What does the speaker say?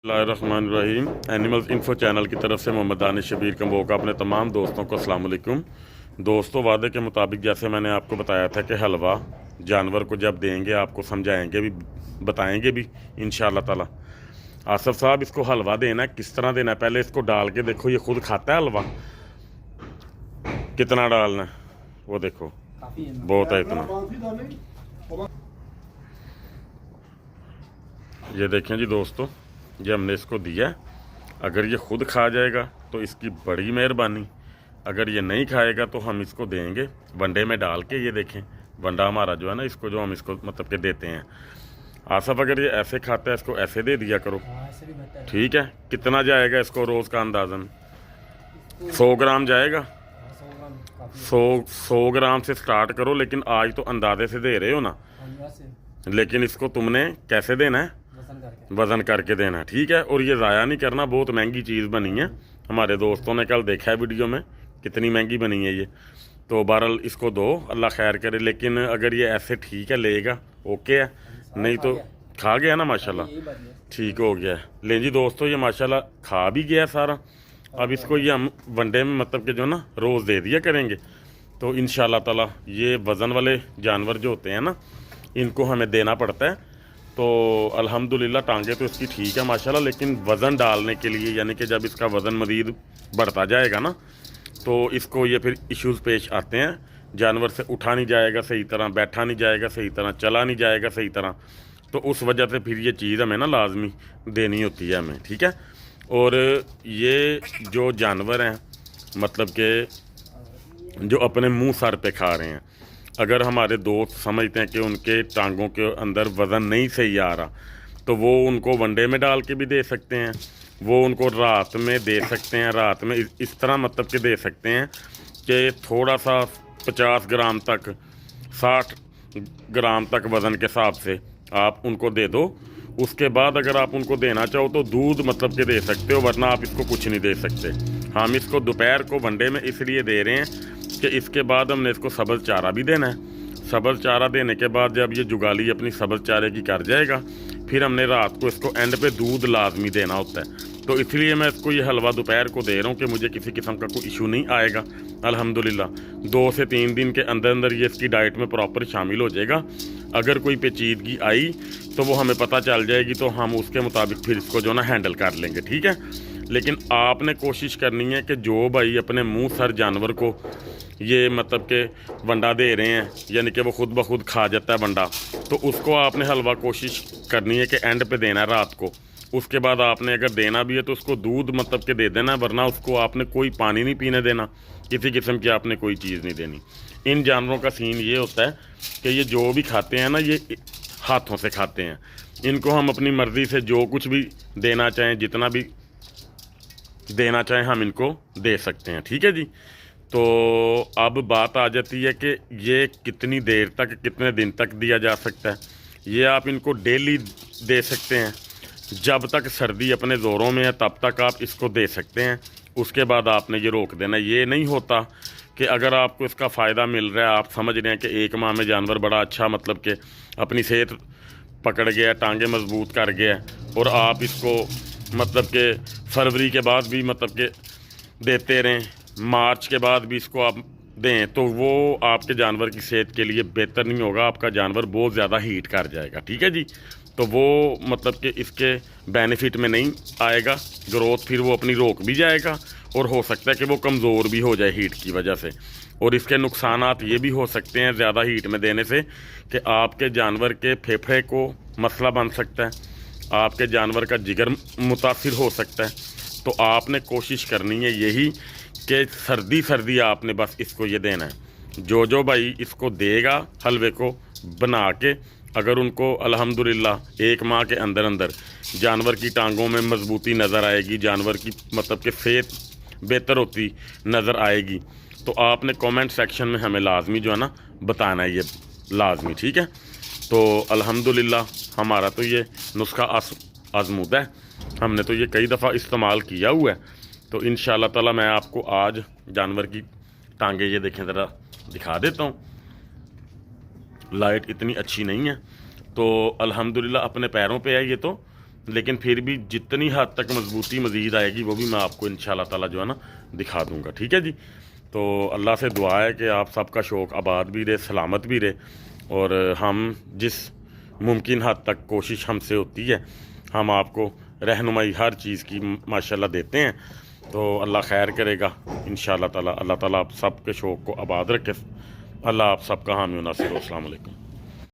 बिस्मिल्लाहिर्रहमानिर्रहीम। Animals info channel की तरफ से मोहम्मद दानिश शबीर कंबो का अपने तमाम दोस्तों को अस्सलाम वालेकुम। दोस्तों, वादे के मुताबिक जैसे मैंने आपको बताया था कि हलवा जानवर को जब देंगे आपको समझाएंगे भी, बताएंगे भी इंशाअल्लाह ताला। आसफ साहब, इसको हलवा देना है, किस तरह देना है पहले इसको डाल के देखो। ये खुद खाता है हलवा। कितना डालना है वो देखो, बहुत है इतना। ये देखें जी दोस्तों, ये हमने इसको दिया। अगर ये खुद खा जाएगा तो इसकी बड़ी मेहरबानी, अगर ये नहीं खाएगा तो हम इसको देंगे वनडे में डाल के। ये देखें वंडा हमारा जो है ना, इसको जो हम इसको मतलब के देते हैं। आसफ, अगर ये ऐसे खाता है इसको ऐसे दे दिया करो, ठीक है। कितना जाएगा इसको रोज़ का अंदाजन? 100 ग्राम जाएगा। 100 ग्राम से स्टार्ट करो, लेकिन आज तो अंदाजे से दे रहे हो ना, लेकिन इसको तुमने कैसे देना है? वज़न करके देना है, ठीक है। और ये ज़ाया नहीं करना, बहुत महंगी चीज़ बनी है। हमारे दोस्तों ने कल देखा है वीडियो में कितनी महंगी बनी है ये। तो बहरहाल इसको दो, अल्लाह खैर करे। लेकिन अगर ये ऐसे ठीक है, लेगा ओके है, नहीं तो खा गया ना माशाल्लाह, ठीक हो गया है। ले जी दोस्तों, ये माशाल्लाह खा भी गया सारा। अब इसको ये हम वनडे में मतलब कि जो ना रोज़ दे दिया करेंगे, तो इंशाअल्लाह ताला ये वज़न वाले जानवर जो होते हैं ना, इनको हमें देना पड़ता है। तो अल्हम्दुलिल्लाह टांगे तो इसकी ठीक है माशाल्लाह, लेकिन वज़न डालने के लिए, यानी कि जब इसका वज़न मज़ीद बढ़ता जाएगा ना, तो इसको ये फिर इश्यूज़ पेश आते हैं। जानवर से उठा नहीं जाएगा सही तरह, बैठा नहीं जाएगा सही तरह, चला नहीं जाएगा सही तरह। तो उस वजह से फिर ये चीज़ हमें ना लाजमी देनी होती है हमें, ठीक है। और ये जो जानवर हैं मतलब कि जो अपने मुँह सर पे खा रहे हैं, अगर हमारे दोस्त समझते हैं कि उनके टांगों के अंदर वज़न नहीं सही आ रहा, तो वो उनको वनडे में डाल के भी दे सकते हैं, वो उनको रात में दे सकते हैं। रात में इस तरह मतलब कि दे सकते हैं कि थोड़ा सा 50 ग्राम तक, 60 ग्राम तक वज़न के हिसाब से आप उनको दे दो। उसके बाद अगर आप उनको देना चाहो तो दूध मतलब कि दे सकते हो, वरना आप इसको कुछ नहीं दे सकते। हम इसको दोपहर को वनडे में इसलिए दे रहे हैं कि इसके बाद हमने इसको सब्ज़ चारा भी देना है। सब्ज़ चारा देने के बाद जब ये जुगाली अपनी सब्ज़ चारे की कर जाएगा, फिर हमने रात को इसको एंड पे दूध लाजमी देना होता है। तो इसलिए मैं इसको ये हलवा दोपहर को दे रहा हूँ कि मुझे किसी किस्म का कोई इशू नहीं आएगा। अल्हम्दुलिल्लाह 2 से 3 दिन के अंदर अंदर ये इसकी डाइट में प्रॉपर शामिल हो जाएगा। अगर कोई पेचीदगी आई तो वो हमें पता चल जाएगी, तो हम उसके मुताबिक फिर इसको जो ना हैंडल कर लेंगे, ठीक है। लेकिन आपने कोशिश करनी है कि जो भाई अपने मुँह सर जानवर को ये मतलब के वंडा दे रहे हैं, यानी कि वो खुद ब खुद खा जाता है वंडा, तो उसको आपने हलवा कोशिश करनी है कि एंड पे देना है रात को। उसके बाद आपने अगर देना भी है तो उसको दूध मतलब के दे देना, वरना उसको आपने कोई पानी नहीं पीने देना, किसी किस्म की आपने कोई चीज़ नहीं देनी। इन जानवरों का सीन ये होता है कि ये जो भी खाते हैं ना, ये हाथों से खाते हैं। इनको हम अपनी मर्ज़ी से जो कुछ भी देना चाहें, जितना भी देना चाहें, हम इनको दे सकते हैं, ठीक है जी। तो अब बात आ जाती है कि ये कितनी देर तक, कितने दिन तक दिया जा सकता है। ये आप इनको डेली दे सकते हैं, जब तक सर्दी अपने ज़ोरों में है तब तक आप इसको दे सकते हैं। उसके बाद आपने ये रोक देना। ये नहीं होता कि अगर आपको इसका फ़ायदा मिल रहा है, आप समझ रहे हैं कि 1 माह में जानवर बड़ा अच्छा मतलब कि अपनी सेहत पकड़ गया, टांगे मजबूत कर गया, और आप इसको मतलब कि फरवरी के बाद भी मतलब कि देते रहें, मार्च के बाद भी इसको आप दें, तो वो आपके जानवर की सेहत के लिए बेहतर नहीं होगा। आपका जानवर बहुत ज़्यादा हीट कर जाएगा, ठीक है जी। तो वो मतलब कि इसके बेनिफिट में नहीं आएगा, ग्रोथ फिर वो अपनी रोक भी जाएगा, और हो सकता है कि वो कमज़ोर भी हो जाए हीट की वजह से। और इसके नुकसानात ये भी हो सकते हैं ज़्यादा हीट में देने से कि आपके जानवर के फेफड़े को मसला बन सकता है, आपके जानवर का जिगर मुतासिर हो सकता है। तो आपने कोशिश करनी है यही कि सर्दी सर्दी आपने बस इसको ये देना है। जो भाई इसको देगा हलवे को बना के, अगर उनको अल्हम्दुलिल्लाह 1 माह के अंदर अंदर जानवर की टांगों में मजबूती नज़र आएगी, जानवर की मतलब कि सेहत बेहतर होती नज़र आएगी, तो आपने कमेंट सेक्शन में हमें लाजमी जो है ना बताना है, ये लाजमी, ठीक है। तो अल्हम्दुलिल्लाह हमारा तो ये नुस्खा आजमूदा है, हमने तो ये कई दफ़ा इस्तेमाल किया हुआ है। तो इंशाअल्लाह ताला मैं आपको आज जानवर की टांगे ये देखें ज़रा दिखा देता हूँ। लाइट इतनी अच्छी नहीं है, तो अल्हम्दुलिल्लाह अपने पैरों पे है ये, तो लेकिन फिर भी जितनी हद तक मजबूती मज़ीद आएगी वो भी मैं आपको इंशाल्लाह ताला जो है ना दिखा दूँगा। ठीक है जी। तो अल्लाह से दुआ है कि आप सबका शौक़ आबाद भी रहे, सलामत भी रहे, और हम जिस मुमकिन हद तक कोशिश हमसे होती है हम आपको रहनुमाई हर चीज़ की माशाल्लाह देते हैं। तो अल्लाह खैर करेगा इंशाल्लाह ताला। अल्लाह ताला आप सबके शौक़ को आबाद रखे। अल्लाह आप सबका हामी नासिर। अस्सलाम वालेकुम।